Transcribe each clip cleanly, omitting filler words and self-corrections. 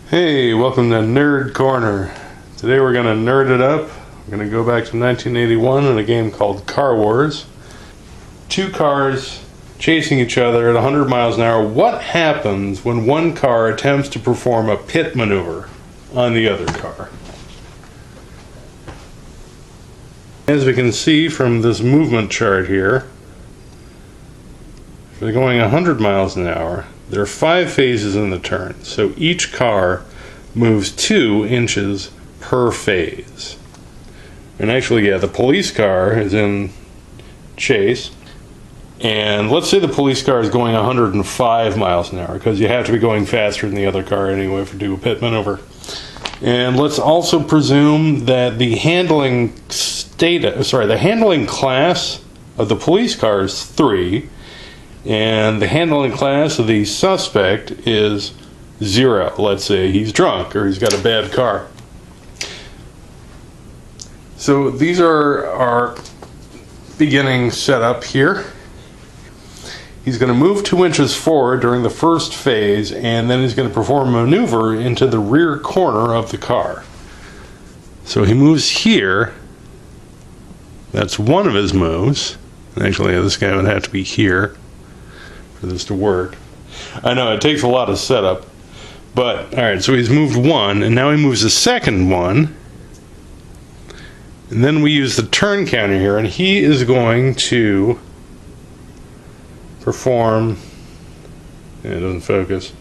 Hey, welcome to Nerd Corner. Today we're going to nerd it up. We're going to go back to 1981 in a game called Car Wars. Two cars chasing each other at 100 miles an hour. What happens when one car attempts to perform a pit maneuver on the other car? As we can see from this movement chart here, if they're going 100 miles an hour, there are 5 phases in the turn, so each car moves 2 inches per phase. And actually, the police car is in chase, and let's say the police car is going 105 miles an hour, because you have to be going faster than the other car anyway to do a pit maneuver. And let's also presume that the handling class of the police car is 3, and the handling class of the suspect is 0. Let's say he's drunk or he's got a bad car. So these are our beginning setup here. He's going to move 2 inches forward during the first phase, and then he's going to perform a maneuver into the rear corner of the car. So he moves here. That's one of his moves. Actually, this guy would have to be here for this to work. I know it takes a lot of setup, but alright, so he's moved 1, and now he moves the second one, and then we use the turn counter here, and he is going to perform, it doesn't focus,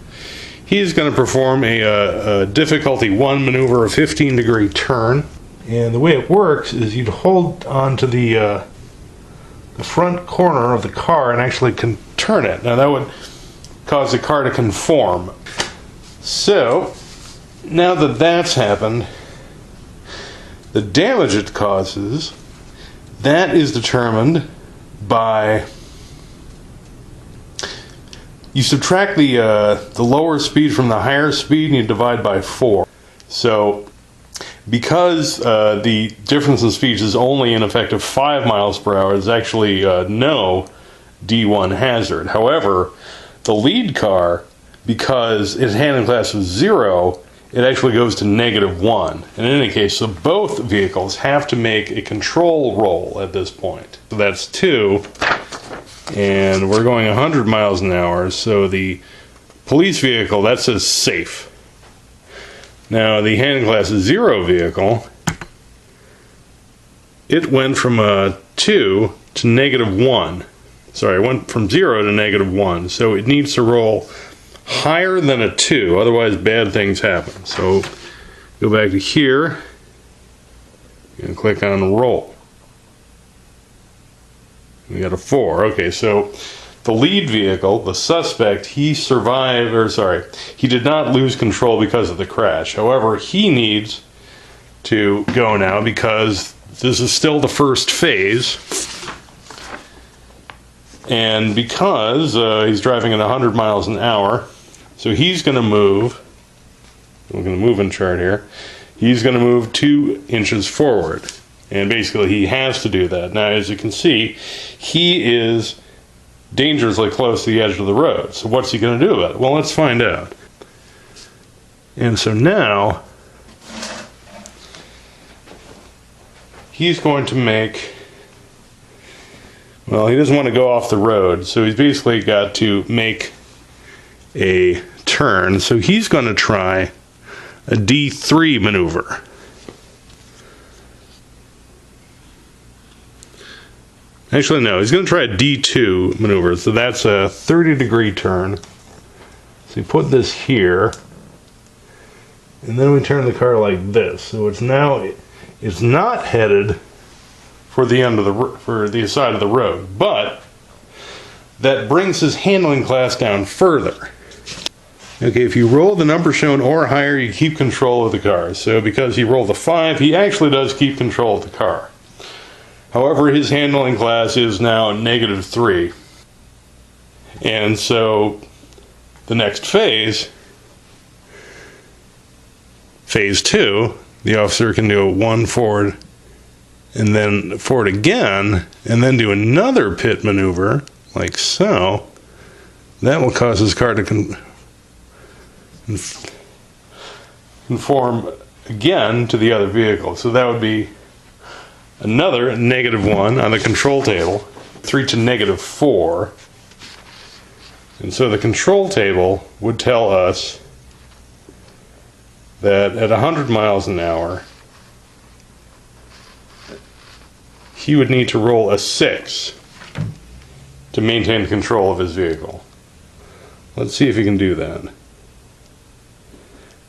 he's going to perform a difficulty 1 maneuver, a 15-degree turn. And the way it works is you'd hold on to the front corner of the car and actually can turn it. Now that would cause the car to conform. So now that that's happened, the damage it causes, that is determined by, you subtract the lower speed from the higher speed and you divide by 4. So because the difference in speeds is only an effective 5 miles per hour, there's actually no D1 hazard. However, the lead car, because its handling class was 0, it actually goes to -1. In any case, so both vehicles have to make a control roll at this point. So that's 2, and we're going 100 miles an hour, so the police vehicle, that says safe. Now, the handling class 0 vehicle, it went from 2 to -1. Sorry, it went from 0 to -1. So it needs to roll higher than a 2, otherwise bad things happen. So go back to here and click on roll. We got a 4. Okay, so the lead vehicle, the suspect, he survived, he did not lose control because of the crash. However, he needs to go now because this is still the first phase. And because he's driving at 100 miles an hour, so he's going to move, we're going to move in chart here, he's going to move 2 inches forward. And basically he has to do that. Now, as you can see, he is dangerously close to the edge of the road. So what's he going to do about it? Well, let's find out. And so now he's going to make, well, he doesn't want to go off the road, so he's basically got to make a turn. So he's going to try a D3 maneuver. Actually, no, he's going to try a D2 maneuver. So that's a 30-degree turn. So you put this here, and then we turn the car like this. So it's now, it's not headed for the end of the side of the road, but that brings his handling class down further. Okay, if you roll the number shown or higher, you keep control of the car. So because he rolled a 5, he actually does keep control of the car. However, his handling class is now -3. And so the next phase, phase 2, the officer can do a 1 forward and then forward again, and then do another pit maneuver, like so. That will cause his car to conform again to the other vehicle. So that would be another -1 on the control table. 3 to -4. And so the control table would tell us that at 100 miles an hour, he would need to roll a 6 to maintain control of his vehicle. Let's see if he can do that.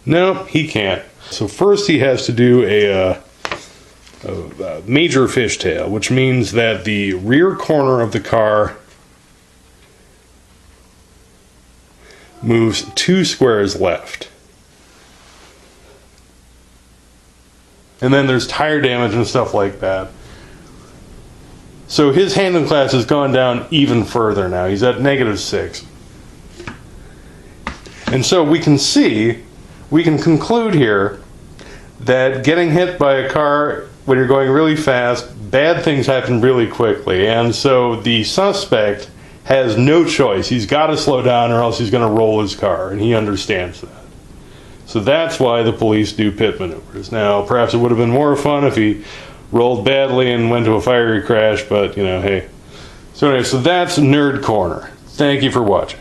No, he can't. So first he has to do a major fishtail, which means that the rear corner of the car moves 2 squares left. And then there's tire damage and stuff like that. So his handling class has gone down even further now. He's at -6. And so we can conclude here that getting hit by a car when you're going really fast, bad things happen really quickly. And so the suspect has no choice. He's got to slow down or else he's going to roll his car, and he understands that. So that's why the police do pit maneuvers. Now, perhaps it would have been more fun if he rolled badly and went to a fiery crash, but, hey. So anyway, so that's Nerd Corner. Thank you for watching.